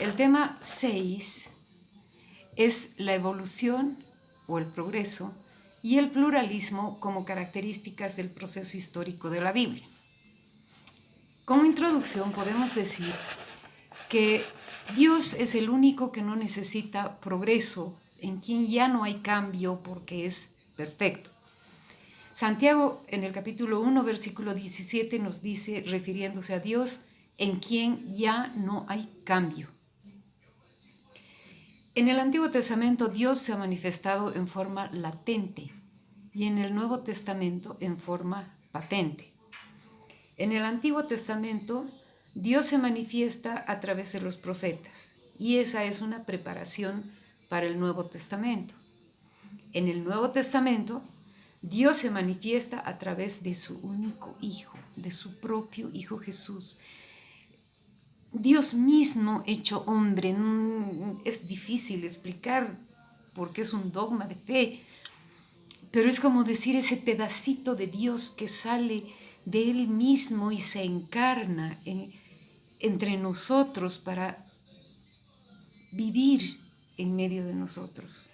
El tema 6 es la evolución o el progreso y el pluralismo como características del proceso histórico de la Biblia. Como introducción podemos decir que Dios es el único que no necesita progreso, en quien ya no hay cambio porque es perfecto. Santiago en el capítulo 1, versículo 17 nos dice, refiriéndose a Dios, en quien ya no hay cambio. En el Antiguo Testamento Dios se ha manifestado en forma latente y en el Nuevo Testamento en forma patente. En el Antiguo Testamento Dios se manifiesta a través de los profetas y esa es una preparación para el Nuevo Testamento. En el Nuevo Testamento Dios se manifiesta a través de su único Hijo, de su propio Hijo Jesús. Dios mismo hecho hombre, es difícil explicar porque es un dogma de fe, pero es como decir ese pedacito de Dios que sale de Él mismo y se encarna entre nosotros para vivir en medio de nosotros.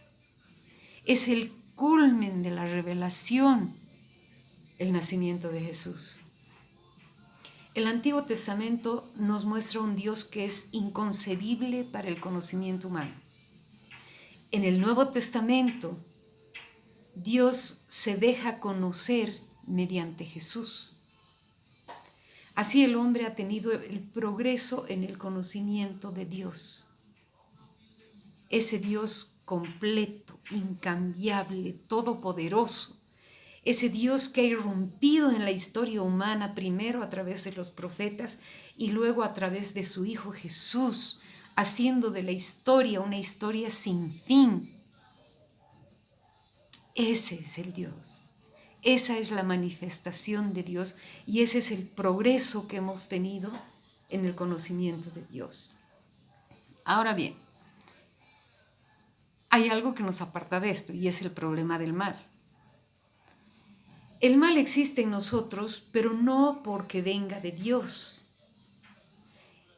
Es el culmen de la revelación, el nacimiento de Jesús. El Antiguo Testamento nos muestra un Dios que es inconcebible para el conocimiento humano. En el Nuevo Testamento, Dios se deja conocer mediante Jesús. Así el hombre ha tenido el progreso en el conocimiento de Dios. Ese Dios completo, incambiable, todopoderoso. Ese Dios que ha irrumpido en la historia humana primero a través de los profetas y luego a través de su Hijo Jesús, haciendo de la historia una historia sin fin. Ese es el Dios. Esa es la manifestación de Dios y ese es el progreso que hemos tenido en el conocimiento de Dios. Ahora bien, hay algo que nos aparta de esto y es el problema del mal. El mal existe en nosotros, pero no porque venga de Dios.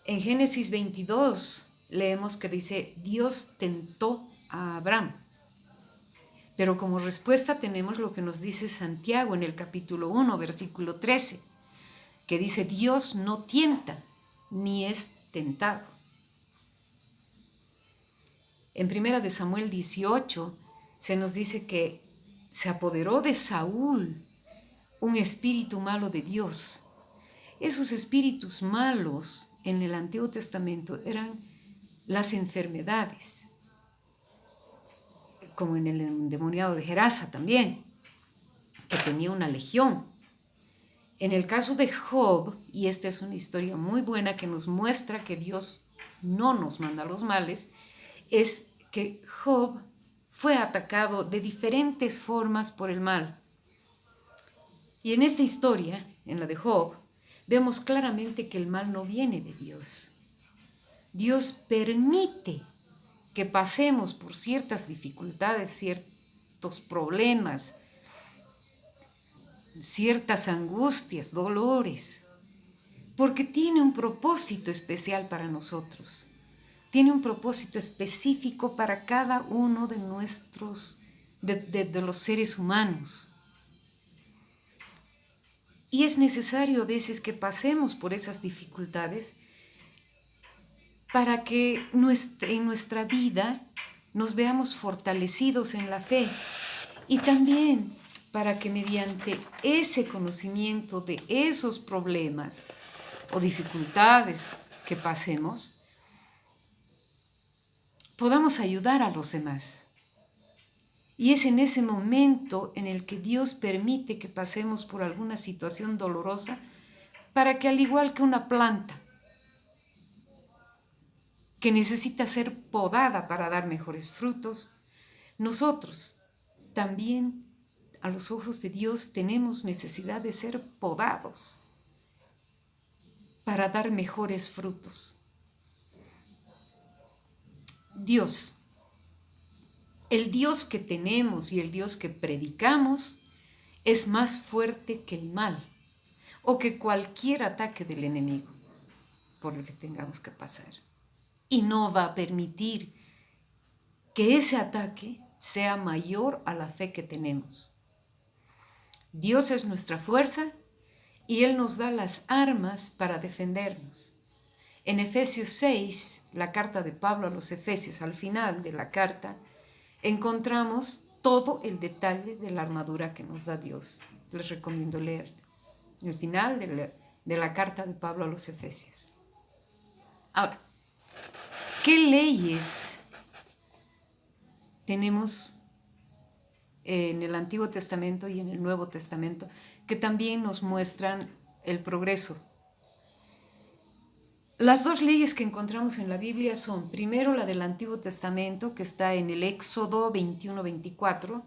En Génesis 22 leemos que dice, Dios tentó a Abraham. Pero como respuesta tenemos lo que nos dice Santiago en el capítulo 1, versículo 13, que dice, Dios no tienta, ni es tentado. En 1 de Samuel 18 se nos dice que se apoderó de Saúl un espíritu malo de Dios. Esos espíritus malos en el Antiguo Testamento eran las enfermedades, como en el endemoniado de Gerasa también, que tenía una legión. En el caso de Job, y esta es una historia muy buena que nos muestra que Dios no nos manda los males, es que Job fue atacado de diferentes formas por el mal. Y en esta historia, en la de Job, vemos claramente que el mal no viene de Dios. Dios permite que pasemos por ciertas dificultades, ciertos problemas, ciertas angustias, dolores, porque tiene un propósito especial para nosotros. Tiene un propósito específico para cada uno de de los seres humanos. Y es necesario a veces que pasemos por esas dificultades para que en nuestra vida nos veamos fortalecidos en la fe y también para que mediante ese conocimiento de esos problemas o dificultades que pasemos, podamos ayudar a los demás. Y es en ese momento en el que Dios permite que pasemos por alguna situación dolorosa para que, al igual que una planta que necesita ser podada para dar mejores frutos, nosotros también, a los ojos de Dios, tenemos necesidad de ser podados para dar mejores frutos. Dios, el Dios que tenemos y el Dios que predicamos es más fuerte que el mal o que cualquier ataque del enemigo por el que tengamos que pasar. y no va a permitir que ese ataque sea mayor a la fe que tenemos. Dios es nuestra fuerza y Él nos da las armas para defendernos. En Efesios 6, la carta de Pablo a los Efesios, al final de la carta, encontramos todo el detalle de la armadura que nos da Dios. Les recomiendo leer el final de la carta de Pablo a los Efesios. Ahora, ¿qué leyes tenemos en el Antiguo Testamento y en el Nuevo Testamento que también nos muestran el progreso? Las dos leyes que encontramos en la Biblia son, primero, la del Antiguo Testamento, que está en el Éxodo 21-24,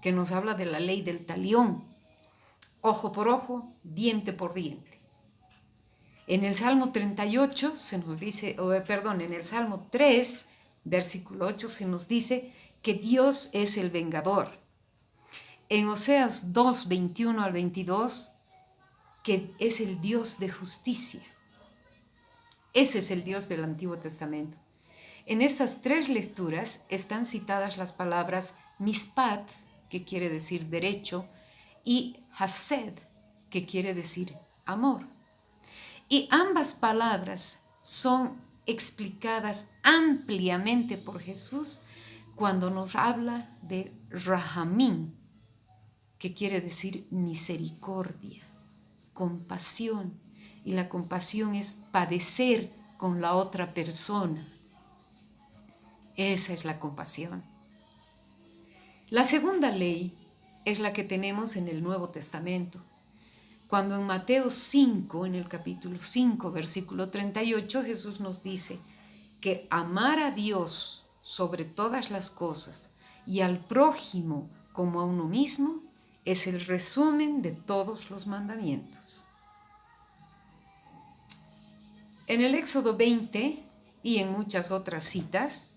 que nos habla de la ley del talión, ojo por ojo, diente por diente. En el Salmo 38 se nos dice, en el Salmo 3, versículo 8, se nos dice que Dios es el vengador. En Oseas 2, 21 al 22, que es el Dios de justicia. Ese es el Dios del Antiguo Testamento. En estas tres lecturas están citadas las palabras mishpat, que quiere decir derecho, y hased, que quiere decir amor. Y ambas palabras son explicadas ampliamente por Jesús cuando nos habla de rahamim, que quiere decir misericordia, compasión. Y la compasión es padecer con la otra persona. Esa es la compasión. La segunda ley es la que tenemos en el Nuevo Testamento. Cuando en Mateo 5, en el capítulo 5, versículo 38, Jesús nos dice que amar a Dios sobre todas las cosas y al prójimo como a uno mismo es el resumen de todos los mandamientos. En el Éxodo 20 y en muchas otras citas,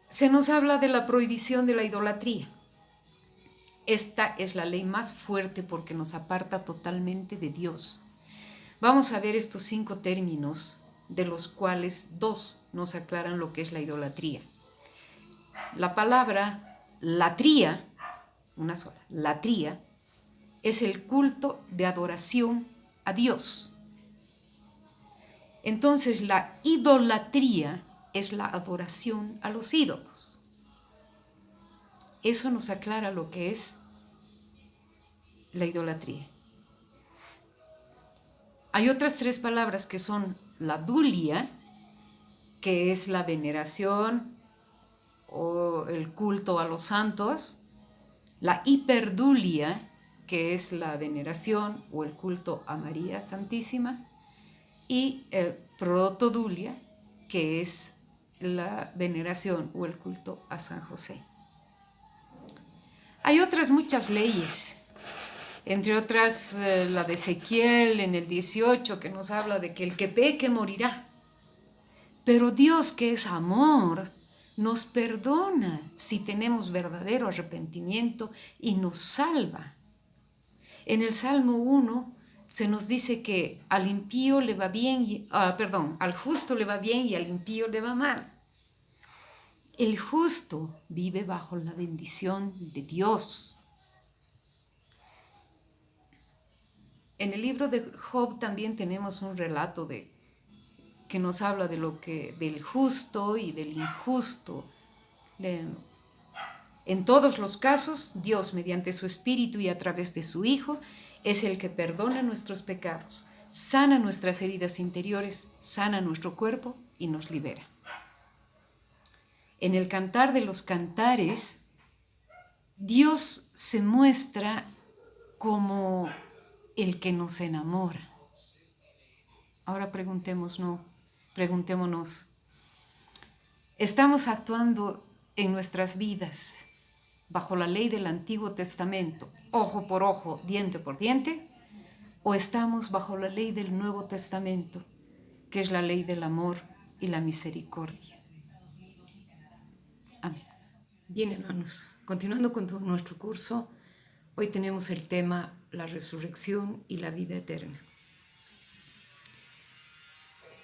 se nos habla de la prohibición de la idolatría. Esta es la ley más fuerte porque nos aparta totalmente de Dios. Vamos a ver estos 5 términos, de los cuales 2 nos aclaran lo que es la idolatría. La palabra latría, una sola, latría, es el culto de adoración a Dios. Entonces la idolatría es la adoración a los ídolos. Eso nos aclara lo que es la idolatría. Hay otras 3 palabras que son la dulia, que es la veneración o el culto a los santos, la hiperdulia, que es la veneración o el culto a María Santísima, y el protodulia, que es la veneración o el culto a San José. Hay otras muchas leyes, entre otras la de Ezequiel en el 18, que nos habla de que el que peque morirá. Pero Dios, que es amor, nos perdona si tenemos verdadero arrepentimiento y nos salva. En el Salmo 1 se nos dice que al impío le va bien, al justo le va bien y al impío le va mal. El justo vive bajo la bendición de Dios. En el libro de Job también tenemos un relato que nos habla del justo y del injusto. En todos los casos, Dios, mediante su Espíritu y a través de su Hijo, es el que perdona nuestros pecados, sana nuestras heridas interiores, sana nuestro cuerpo y nos libera. En el Cantar de los Cantares, Dios se muestra como el que nos enamora. Ahora preguntémonos, ¿estamos actuando en nuestras vidas bajo la ley del Antiguo Testamento, ojo por ojo, diente por diente, o estamos bajo la ley del Nuevo Testamento, que es la ley del amor y la misericordia? Amén. Bien, hermanos, continuando con nuestro curso, hoy tenemos el tema la resurrección y la vida eterna.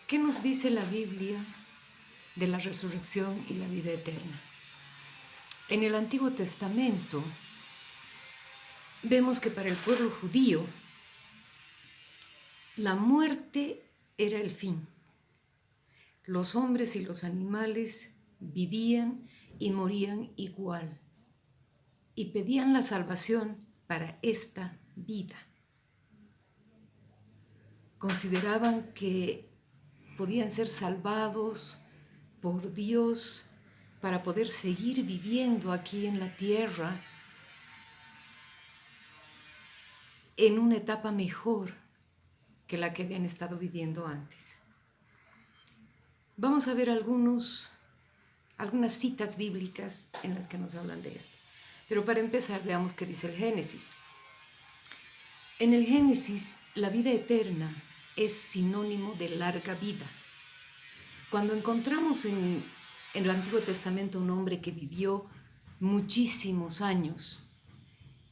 ¿Qué nos dice la Biblia de la resurrección y la vida eterna? En el Antiguo Testamento vemos que para el pueblo judío la muerte era el fin. Los hombres y los animales vivían y morían igual y pedían la salvación para esta vida. Consideraban que podían ser salvados por Dios para poder seguir viviendo aquí en la tierra en una etapa mejor que la que habían estado viviendo antes. Vamos a ver algunas citas bíblicas en las que nos hablan de esto. Pero para empezar, veamos qué dice el Génesis. En el Génesis, la vida eterna es sinónimo de larga vida. Cuando encontramos en el Antiguo Testamento un hombre que vivió muchísimos años,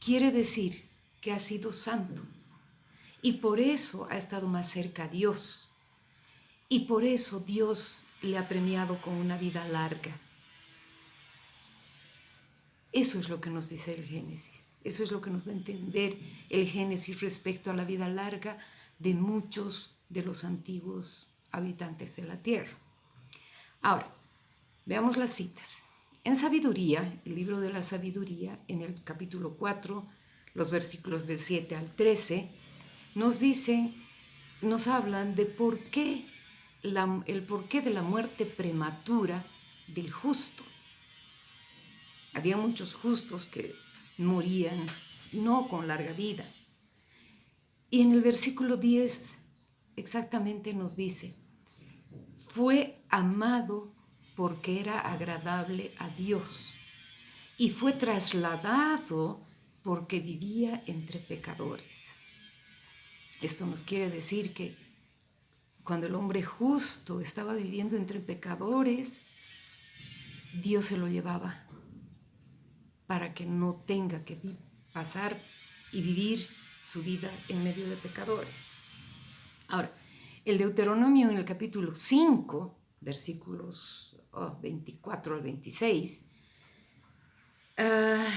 quiere decir que ha sido santo y por eso ha estado más cerca a Dios y por eso Dios le ha premiado con una vida larga. Eso es lo que nos dice el Génesis, eso es lo que nos da a entender el Génesis respecto a la vida larga de muchos de los antiguos habitantes de la tierra. Ahora, veamos las citas. En Sabiduría, el libro de la Sabiduría, en el capítulo 4, los versículos del 7 al 13, nos hablan de el porqué de la muerte prematura del justo. Había muchos justos que morían no con larga vida. Y en el versículo 10 exactamente nos dice: fue amado porque era agradable a Dios y fue trasladado porque vivía entre pecadores. Esto nos quiere decir que cuando el hombre justo estaba viviendo entre pecadores, Dios se lo llevaba para que no tenga que pasar y vivir su vida en medio de pecadores. Ahora, el Deuteronomio en el capítulo 5, versículos 24 al 26,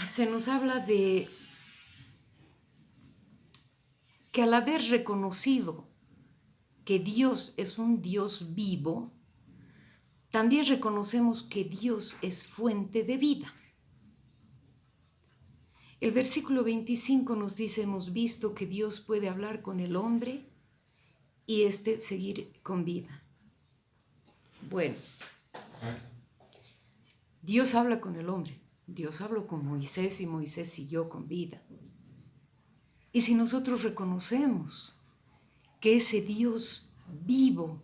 se nos habla de que al haber reconocido que Dios es un Dios vivo, también reconocemos que Dios es fuente de vida. El versículo 25 nos dice: hemos visto que Dios puede hablar con el hombre y éste seguir con vida. Bueno, Dios habla con el hombre. Dios habló con Moisés y Moisés siguió con vida. Y si nosotros reconocemos que ese Dios vivo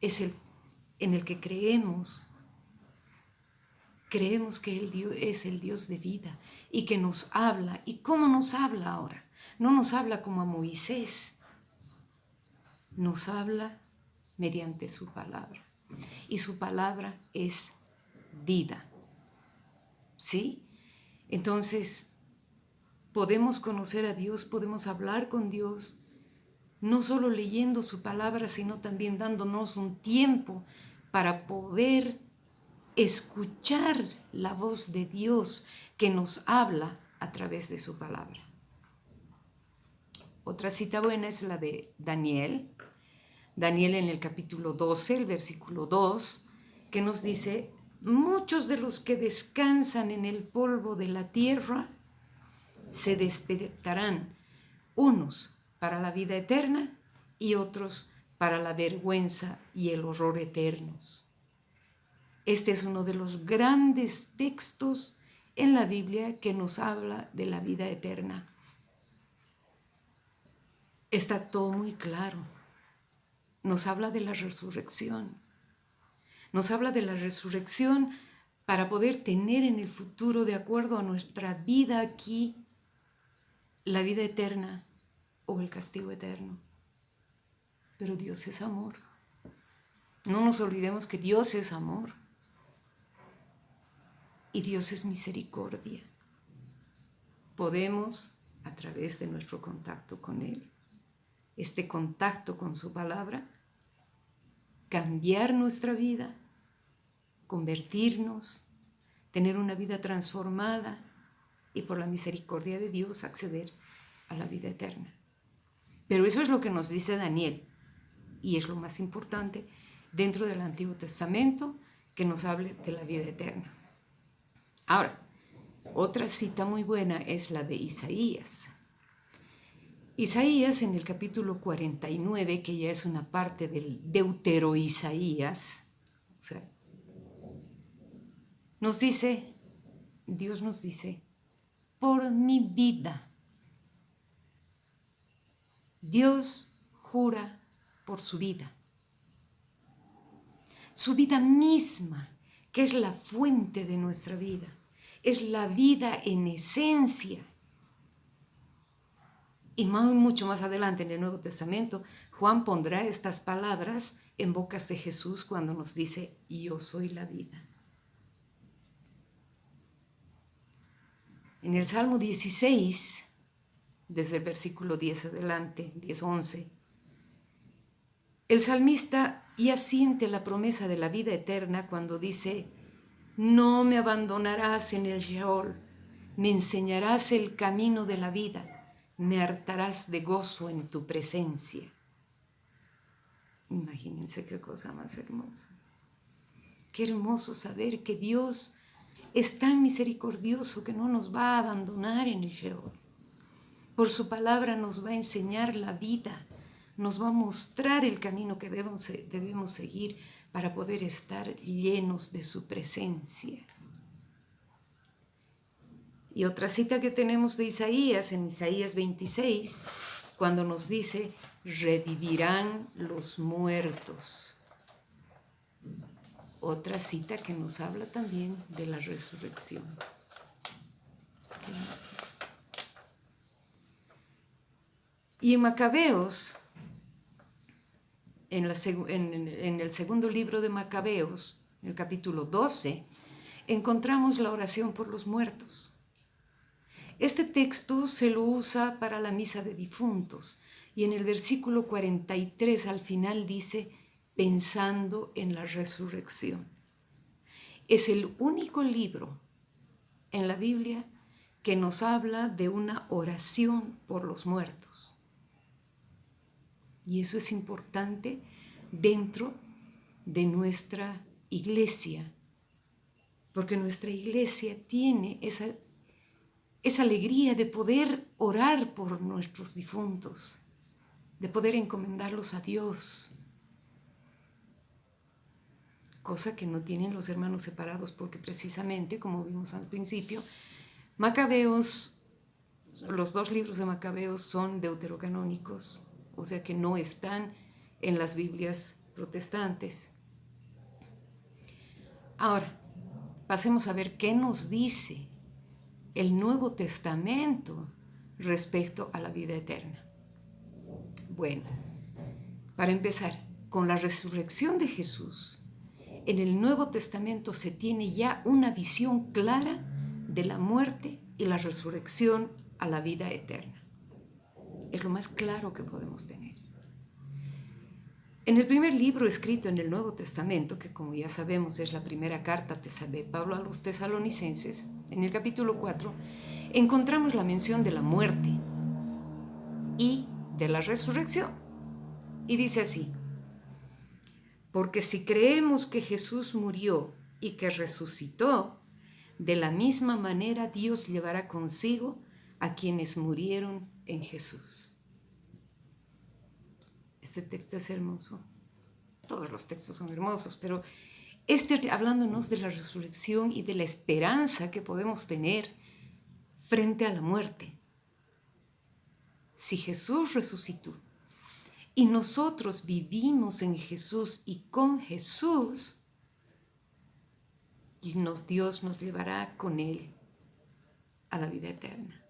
es el en el que creemos que Él es el Dios de vida y que nos habla. ¿Y cómo nos habla ahora? No nos habla como a Moisés, nos habla mediante su palabra. Y su palabra es vida. ¿Sí? Entonces, podemos conocer a Dios, podemos hablar con Dios, no solo leyendo su palabra, sino también dándonos un tiempo para poder escuchar la voz de Dios que nos habla a través de su palabra. Otra cita buena es la de Daniel. Daniel en el capítulo 12, el versículo 2, que nos dice: muchos de los que descansan en el polvo de la tierra se despertarán, unos para la vida eterna y otros para la vergüenza y el horror eternos. Este es uno de los grandes textos en la Biblia que nos habla de la vida eterna. Está todo muy claro. Nos habla de la resurrección. Nos habla de la resurrección para poder tener en el futuro, de acuerdo a nuestra vida aquí, la vida eterna o el castigo eterno. Pero Dios es amor. No nos olvidemos que Dios es amor. Y Dios es misericordia. Podemos, a través de nuestro contacto con Él, este contacto con su palabra, cambiar nuestra vida, convertirnos, tener una vida transformada y por la misericordia de Dios acceder a la vida eterna. Pero eso es lo que nos dice Daniel y es lo más importante dentro del Antiguo Testamento, que nos hable de la vida eterna. Ahora, otra cita muy buena es la de Isaías. Isaías en el capítulo 49, que ya es una parte del Deutero Isaías, o sea, nos dice, Dios nos dice, por mi vida. Dios jura por su vida misma, que es la fuente de nuestra vida, es la vida en esencia. Y mucho más adelante en el Nuevo Testamento, Juan pondrá estas palabras en bocas de Jesús cuando nos dice, yo soy la vida. En el Salmo 16, desde el versículo 10 adelante, 10-11, el salmista ya siente la promesa de la vida eterna cuando dice, no me abandonarás en el Sheol, me enseñarás el camino de la vida, me hartarás de gozo en tu presencia. Imagínense qué cosa más hermosa. Qué hermoso saber que Dios es tan misericordioso que no nos va a abandonar en el Sheol. Por su palabra nos va a enseñar la vida, nos va a mostrar el camino que debemos seguir para poder estar llenos de su presencia. Y otra cita que tenemos de Isaías, en Isaías 26, cuando nos dice, revivirán los muertos. Otra cita que nos habla también de la resurrección. Y en Macabeos, en el segundo libro de Macabeos, en el capítulo 12, encontramos la oración por los muertos. Este texto se lo usa para la misa de difuntos y en el versículo 43 al final dice, pensando en la resurrección. Es el único libro en la Biblia que nos habla de una oración por los muertos. Y eso es importante dentro de nuestra iglesia, porque nuestra iglesia tiene esa alegría de poder orar por nuestros difuntos, de poder encomendarlos a Dios, cosa que no tienen los hermanos separados, porque precisamente, como vimos al principio, Macabeos, los dos libros de Macabeos son deuterocanónicos, o sea que no están en las Biblias protestantes. Ahora, pasemos a ver qué nos dice el Nuevo Testamento respecto a la vida eterna. Bueno, para empezar, con la resurrección de Jesús, en el Nuevo Testamento se tiene ya una visión clara de la muerte y la resurrección a la vida eterna. Es lo más claro que podemos tener. En el primer libro escrito en el Nuevo Testamento, que como ya sabemos es la primera carta de Pablo a los tesalonicenses, en el capítulo 4, encontramos la mención de la muerte y de la resurrección. Y dice así, porque si creemos que Jesús murió y que resucitó, de la misma manera Dios llevará consigo a quienes murieron en Jesús. Este texto es hermoso. Todos los textos son hermosos, pero hablándonos de la resurrección y de la esperanza que podemos tener frente a la muerte. Si Jesús resucitó y nosotros vivimos en Jesús y con Jesús, Dios nos llevará con Él a la vida eterna.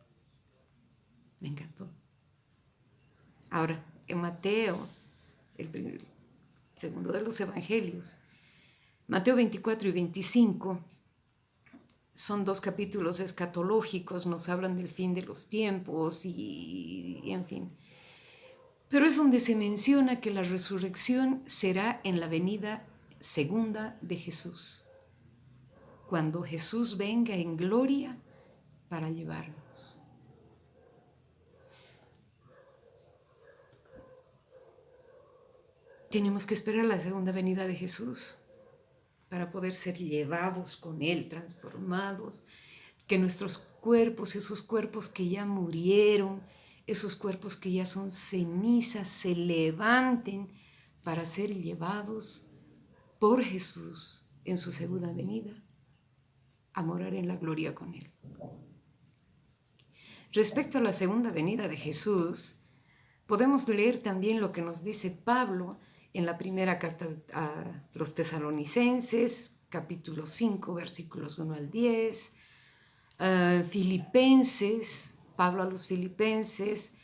Me encantó. Ahora, en Mateo, el segundo de los evangelios, Mateo 24 y 25, son dos capítulos escatológicos, nos hablan del fin de los tiempos y en fin. Pero es donde se menciona que la resurrección será en la venida segunda de Jesús, cuando Jesús venga en gloria para llevarnos. Tenemos que esperar la segunda venida de Jesús para poder ser llevados con Él, transformados, que nuestros cuerpos, esos cuerpos que ya murieron, esos cuerpos que ya son cenizas, se levanten para ser llevados por Jesús en su segunda venida a morar en la gloria con Él. Respecto a la segunda venida de Jesús, podemos leer también lo que nos dice Pablo en la primera carta a los Tesalonicenses, capítulo 5, versículos 1 al 10, Filipenses, Pablo a los Filipenses,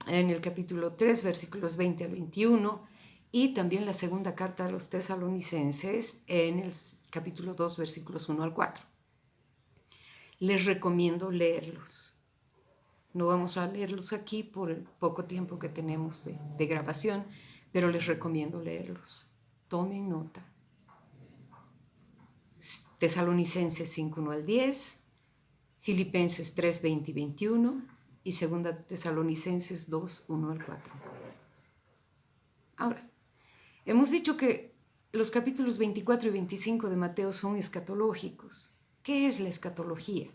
en el capítulo 3, versículos 20 al 21, y también la segunda carta a los Tesalonicenses en el capítulo 2, versículos 1 al 4. Les recomiendo leerlos. No vamos a leerlos aquí por el poco tiempo que tenemos de grabación, pero les recomiendo leerlos. Tomen nota. Tesalonicenses 5, 1 al 10, Filipenses 3, 20 y 21 y 2 Tesalonicenses 2, 1 al 4. Ahora, hemos dicho que los capítulos 24 y 25 de Mateo son escatológicos. ¿Qué es la escatología?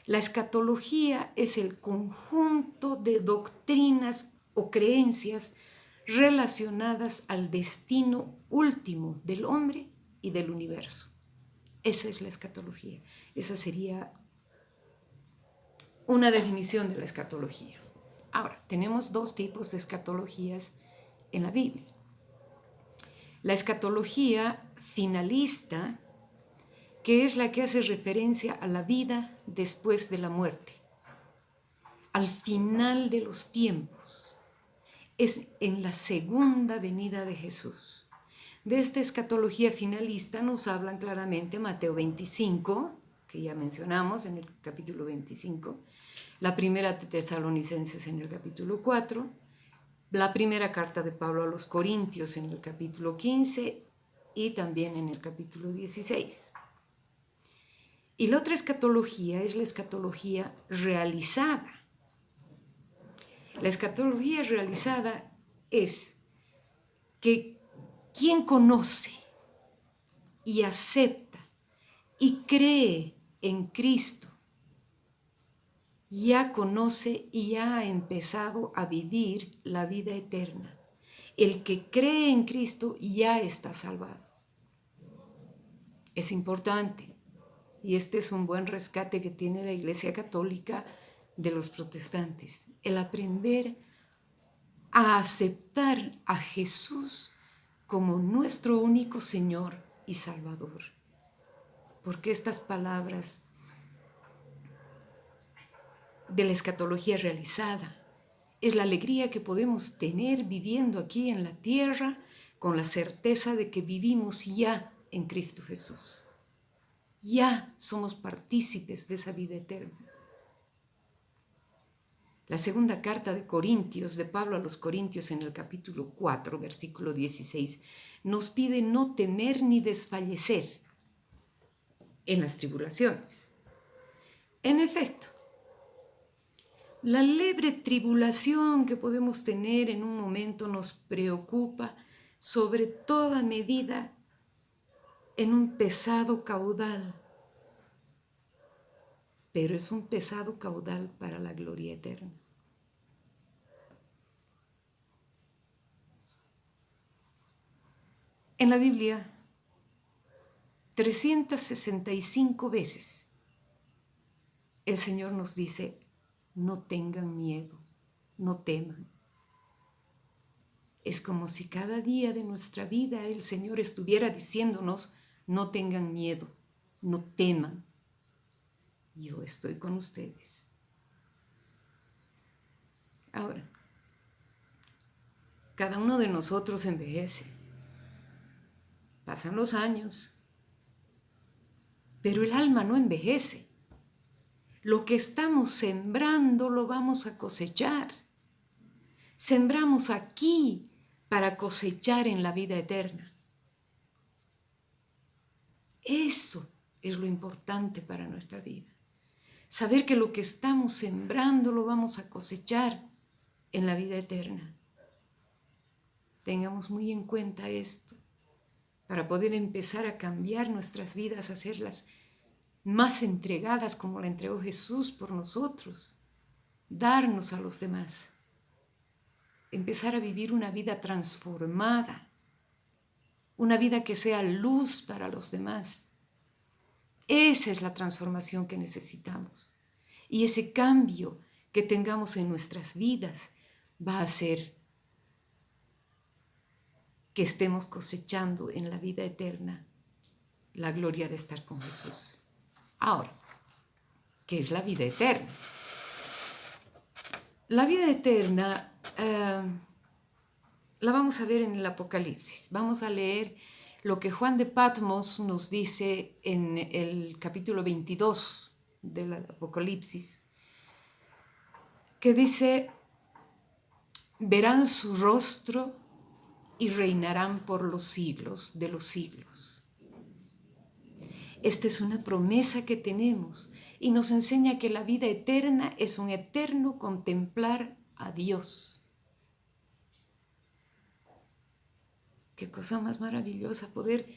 La escatología es el conjunto de doctrinas o creencias relacionadas al destino último del hombre y del universo. Esa es la escatología. Esa sería una definición de la escatología. Ahora, tenemos dos tipos de escatologías en la Biblia. La escatología finalista, que es la que hace referencia a la vida después de la muerte, al final de los tiempos, es en la segunda venida de Jesús. De esta escatología finalista nos hablan claramente Mateo 25, que ya mencionamos en el capítulo 25, la primera de Tesalonicenses en el capítulo 4, la primera carta de Pablo a los Corintios en el capítulo 15 y también en el capítulo 16. Y la otra escatología es la escatología realizada. La escatología realizada es que quien conoce y acepta y cree en Cristo ya conoce y ya ha empezado a vivir la vida eterna. El que cree en Cristo ya está salvado. Es importante. Y este es un buen rescate que tiene la Iglesia Católica de los protestantes. El aprender a aceptar a Jesús como nuestro único Señor y Salvador. Porque estas palabras de la escatología realizada es la alegría que podemos tener viviendo aquí en la tierra con la certeza de que vivimos ya en Cristo Jesús. Ya somos partícipes de esa vida eterna. La segunda carta de Corintios, de Pablo a los Corintios en el capítulo 4, versículo 16, nos pide no temer ni desfallecer en las tribulaciones. En efecto, la leve tribulación que podemos tener en un momento nos preocupa sobre toda medida en un pesado caudal, pero es un pesado caudal para la gloria eterna. En la Biblia, 365 veces el Señor nos dice, no tengan miedo, no teman. Es como si cada día de nuestra vida el Señor estuviera diciéndonos, no tengan miedo, no teman. Yo estoy con ustedes. Ahora, cada uno de nosotros envejece. Pasan los años, pero el alma no envejece. Lo que estamos sembrando lo vamos a cosechar. sembramos aquí para cosechar en la vida eterna. Eso es lo importante para nuestra vida. Saber que lo que estamos sembrando lo vamos a cosechar en la vida eterna. Tengamos muy en cuenta esto para poder empezar a cambiar nuestras vidas, hacerlas más entregadas como la entregó Jesús por nosotros, darnos a los demás, empezar a vivir una vida transformada, una vida que sea luz para los demás. Esa es la transformación que necesitamos. Y ese cambio que tengamos en nuestras vidas va a hacer que estemos cosechando en la vida eterna la gloria de estar con Jesús. Ahora, ¿qué es la vida eterna? La vida eterna la vamos a ver en el Apocalipsis. Vamos a leer lo que Juan de Patmos nos dice en el capítulo 22 del Apocalipsis, que dice: verán su rostro y reinarán por los siglos de los siglos. Esta es una promesa que tenemos y nos enseña que la vida eterna es un eterno contemplar a Dios. Qué cosa más maravillosa poder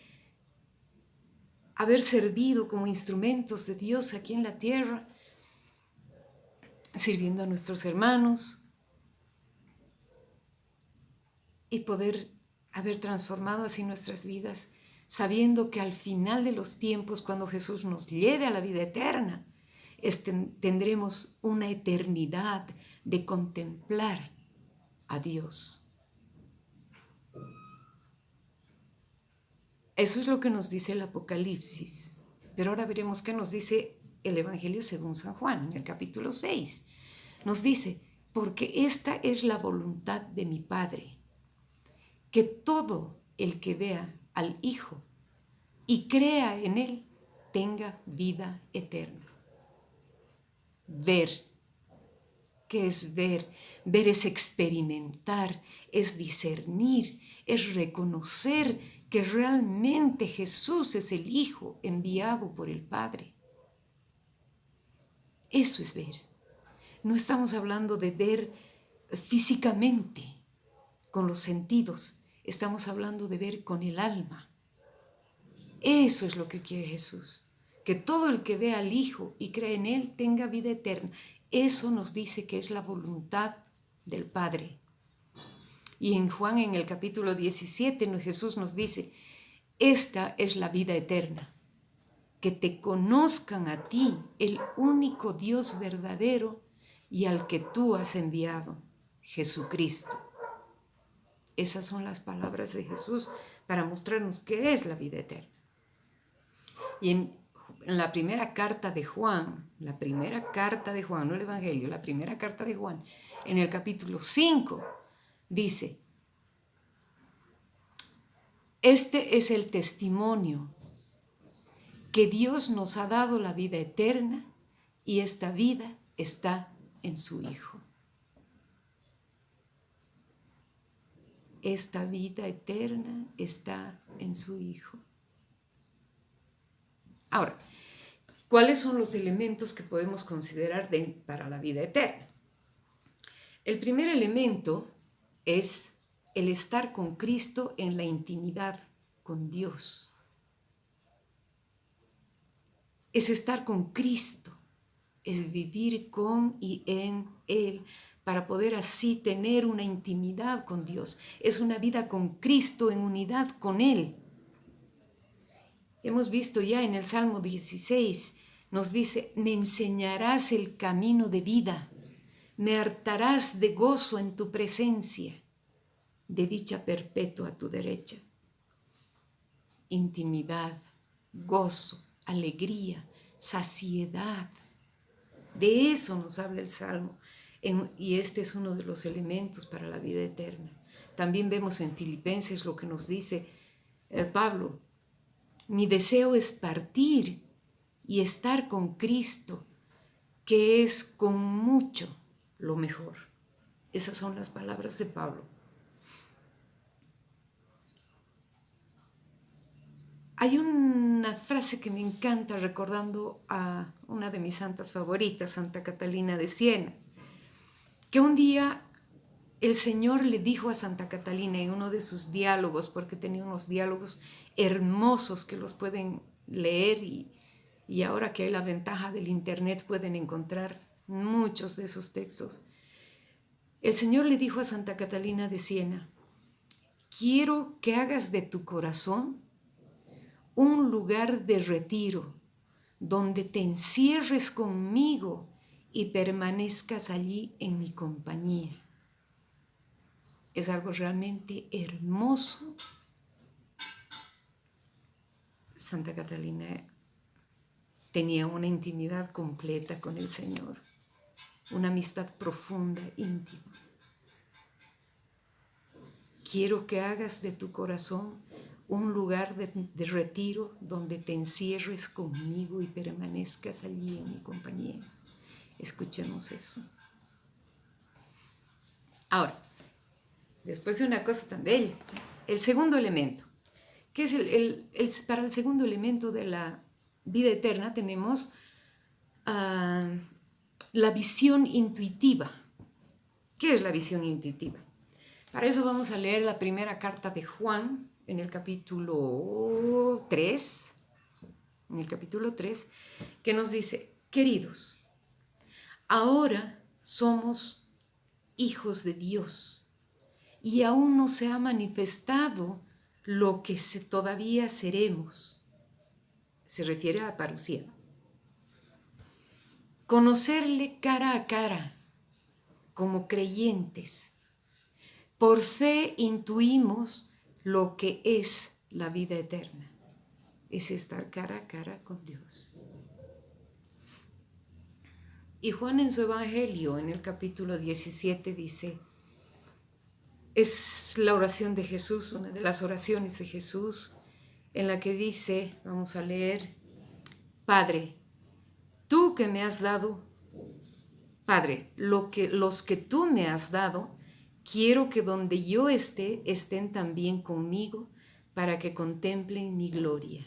haber servido como instrumentos de Dios aquí en la tierra, sirviendo a nuestros hermanos, y poder haber transformado así nuestras vidas, sabiendo que al final de los tiempos, cuando Jesús nos lleve a la vida eterna, tendremos una eternidad de contemplar a Dios. Eso es lo que nos dice el Apocalipsis. Pero ahora veremos qué nos dice el Evangelio según San Juan, en el capítulo 6. Nos dice: porque esta es la voluntad de mi Padre, que todo el que vea al Hijo y crea en Él tenga vida eterna. Ver. ¿Qué es ver? Ver es experimentar, es discernir, es reconocer que realmente Jesús es el Hijo enviado por el Padre. Eso es ver. No estamos hablando de ver físicamente, con los sentidos. Estamos hablando de ver con el alma. Eso es lo que quiere Jesús. Que todo el que vea al Hijo y cree en Él tenga vida eterna. Eso nos dice que es la voluntad del Padre. Y en Juan, en el capítulo 17, Jesús nos dice: esta es la vida eterna, que te conozcan a ti, el único Dios verdadero, y al que tú has enviado, Jesucristo. Esas son las palabras de Jesús para mostrarnos qué es la vida eterna. Y en la primera carta de Juan, no el Evangelio, la primera carta de Juan, en el capítulo 5, dice: este es el testimonio, que Dios nos ha dado la vida eterna y esta vida está en su Hijo. Esta vida eterna está en su Hijo. Ahora, ¿cuáles son los elementos que podemos considerar para la vida eterna? El primer elemento es el estar con Cristo en la intimidad con Dios. Es estar con Cristo, es vivir con y en Él, para poder así tener una intimidad con Dios. Es una vida con Cristo en unidad con Él. Hemos visto ya en el Salmo 16, nos dice: me enseñarás el camino de vida, me hartarás de gozo en tu presencia, de dicha perpetua a tu derecha. Intimidad, gozo, alegría, saciedad. De eso nos habla el Salmo, y este es uno de los elementos para la vida eterna. También vemos en Filipenses lo que nos dice Pablo: mi deseo es partir y estar con Cristo, que es con mucho lo mejor. Esas son las palabras de Pablo. Hay una frase que me encanta recordando a una de mis santas favoritas, Santa Catalina de Siena, que un día el Señor le dijo a Santa Catalina en uno de sus diálogos, porque tenía unos diálogos hermosos que los pueden leer y ahora que hay la ventaja del internet pueden encontrar muchos de esos textos. El Señor le dijo a Santa Catalina de Siena: quiero que hagas de tu corazón un lugar de retiro, donde te encierres conmigo y permanezcas allí en mi compañía. Es algo realmente hermoso. Santa Catalina tenía una intimidad completa con el Señor, una amistad profunda, íntima. Quiero que hagas de tu corazón un lugar de retiro donde te encierres conmigo y permanezcas allí en mi compañía. Escuchemos eso. Ahora, después de una cosa tan bella, el segundo elemento, que es para el segundo elemento de la vida eterna tenemos la visión intuitiva. ¿Qué es la visión intuitiva? Para eso vamos a leer la primera carta de Juan en el capítulo 3, que nos dice: queridos, ahora somos hijos de Dios y aún no se ha manifestado lo que todavía seremos. Se refiere a la parucía. Conocerle cara a cara como creyentes. Por fe intuimos lo que es la vida eterna. Es estar cara a cara con Dios. Y Juan en su Evangelio, en el capítulo 17, dice, es la oración de Jesús, una de las oraciones de Jesús, en la que dice, vamos a leer: Padre, tú que me has dado, Padre, los que tú me has dado, quiero que donde yo esté, estén también conmigo, para que contemplen mi gloria.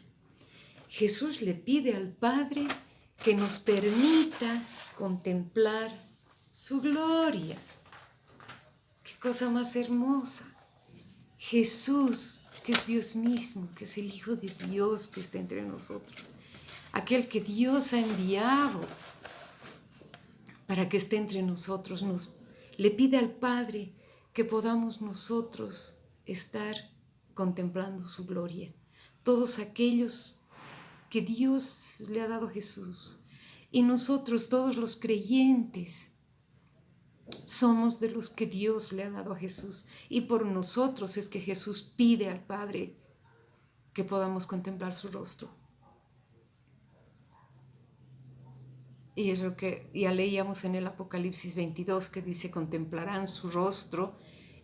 Jesús le pide al Padre que nos permita contemplar su gloria. ¡Qué cosa más hermosa! Jesús, que es Dios mismo, que es el Hijo de Dios que está entre nosotros, aquel que Dios ha enviado para que esté entre nosotros, le pide al Padre que podamos nosotros estar contemplando su gloria. Todos aquellos que Dios le ha dado a Jesús, y nosotros, todos los creyentes, somos de los que Dios le ha dado a Jesús, y por nosotros es que Jesús pide al Padre que podamos contemplar su rostro. Y es lo que ya leíamos en el Apocalipsis 22, que dice: contemplarán su rostro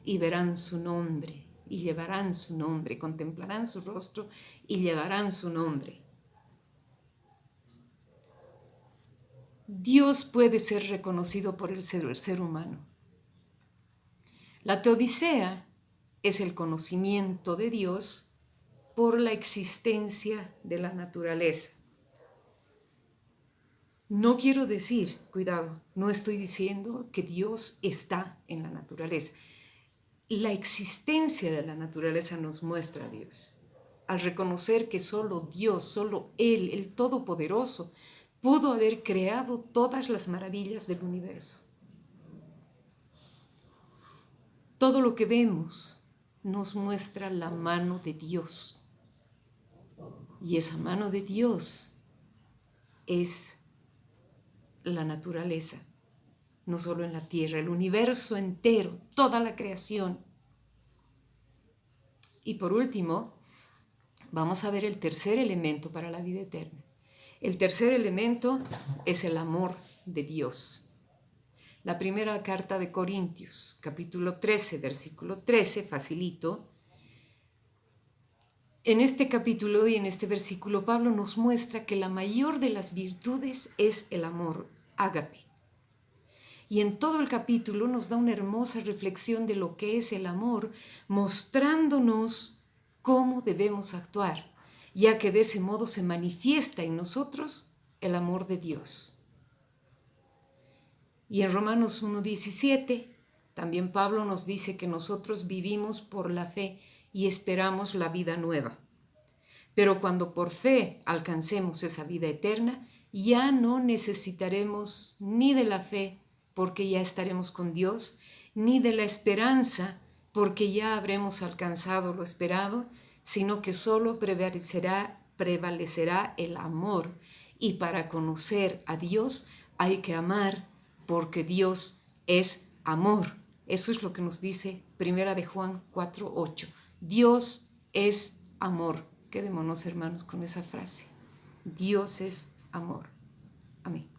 y verán su nombre, y llevarán su nombre. Contemplarán su rostro y llevarán su nombre. Dios puede ser reconocido por el ser humano. La teodicea es el conocimiento de Dios por la existencia de la naturaleza. No quiero decir, cuidado, no estoy diciendo que Dios está en la naturaleza. La existencia de la naturaleza nos muestra a Dios. Al reconocer que solo Dios, solo Él, el Todopoderoso, pudo haber creado todas las maravillas del universo. Todo lo que vemos nos muestra la mano de Dios. Y esa mano de Dios es la naturaleza, no solo en la tierra, el universo entero, toda la creación. Y por último, vamos a ver el tercer elemento para la vida eterna. El tercer elemento es el amor de Dios. La primera carta de Corintios, capítulo 13, versículo 13, facilito. En este capítulo y en este versículo, Pablo nos muestra que la mayor de las virtudes es el amor, ágape. Y en todo el capítulo nos da una hermosa reflexión de lo que es el amor, mostrándonos cómo debemos actuar, ya que de ese modo se manifiesta en nosotros el amor de Dios. Y en Romanos 1:17, también Pablo nos dice que nosotros vivimos por la fe y esperamos la vida nueva. Pero cuando por fe alcancemos esa vida eterna, ya no necesitaremos ni de la fe, porque ya estaremos con Dios, ni de la esperanza, porque ya habremos alcanzado lo esperado, sino que solo prevalecerá el amor. Y para conocer a Dios hay que amar, porque Dios es amor. Eso es lo que nos dice 1 de Juan 4:8. Dios es amor. Quedémonos, hermanos, con esa frase. Dios es amor. Amén.